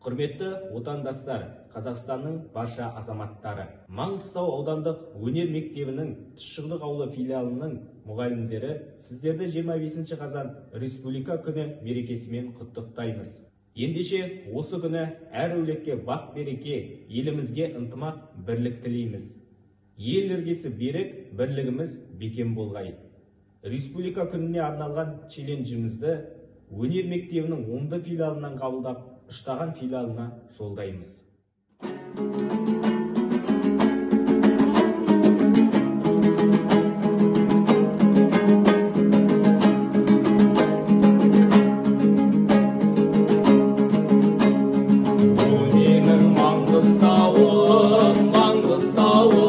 Құрметті отандастар, Қазақстанның барша азаматтары. Маңғыстау аудандық өнер мектебінің Тұщыңғы ауылы филиалының мұғалімдері сіздерді 25 қазан Республика күні мерекесімен құттықтаймыз. Ендеше осы күні әр әулетке бақ береке, елімізге ынтымақ, бірлік тілейміз. Ел іргесі берік, бірлігіміз бекем болғай. Республика күніне арналған челленджімізді өнер мектебінің 10 филиалынан қабылдап, ұштаған филиалына жолдаймыз. Менің Маңғыстауым, Маңғыстауым,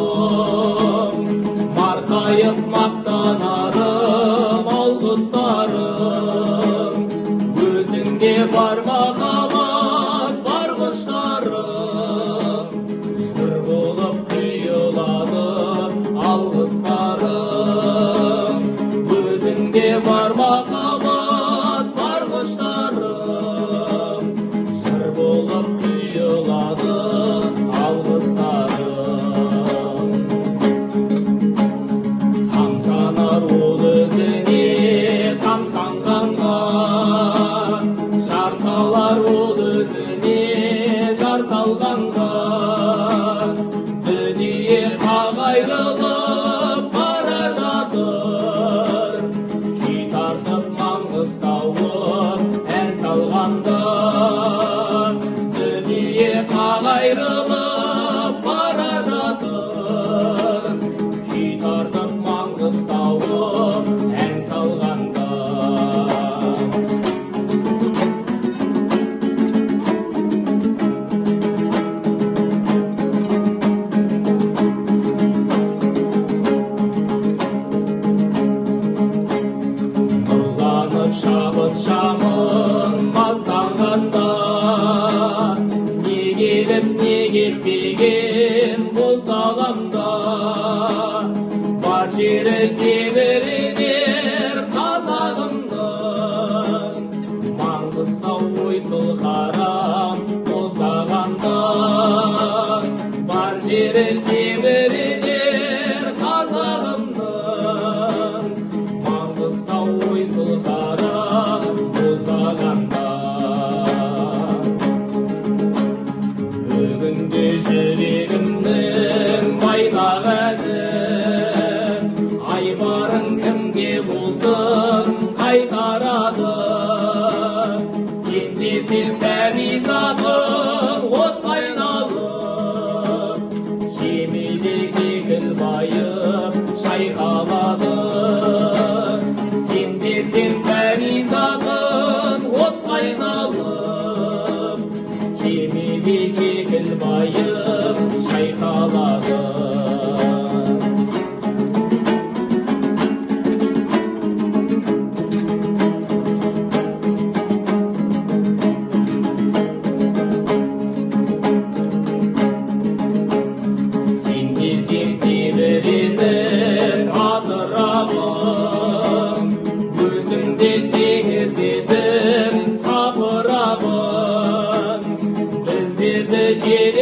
марқайып мақтанарым, алғыстарым, өзіңде бар махаббат, бар құштарым, жыр болып құйылады алғыстарым, өзіңде бар махаббат, бар құштарым, жыр болып құйылады алғыстарым. Тамсанар ол өзіне тамсанғанға, жар салар ол өзіне жар салғанға, дүние қағайрылып бара жатыр, күй тартып Маңғыстауым ән салғанда, дүние қағайрылып бара жатыр, күй тартып Маңғыстауым ән салғанда. Нұрланып шабыт шамын маздағанда, не келіп не кетпеген боздағанда, бар жері тебіренер қазағымның, Маңғыстау ойсыл қарам боздағанда, бар жері тебіренер қазағымның, Маңғыстау ойсыл қарам боздағанда. Бүгінде жүрегімнің байлақ әні, айбарың кімге болсын қайтарады, сен десең пәризатым отқа айналып, кемеде кекіл байып шайқалады, сен десең пәризатым отқа айналып, кемеде кекіл байып шайқалады. Сен десең тебіреніп атырабым, өзіңде теңіз едім сапырабым, біздерді жер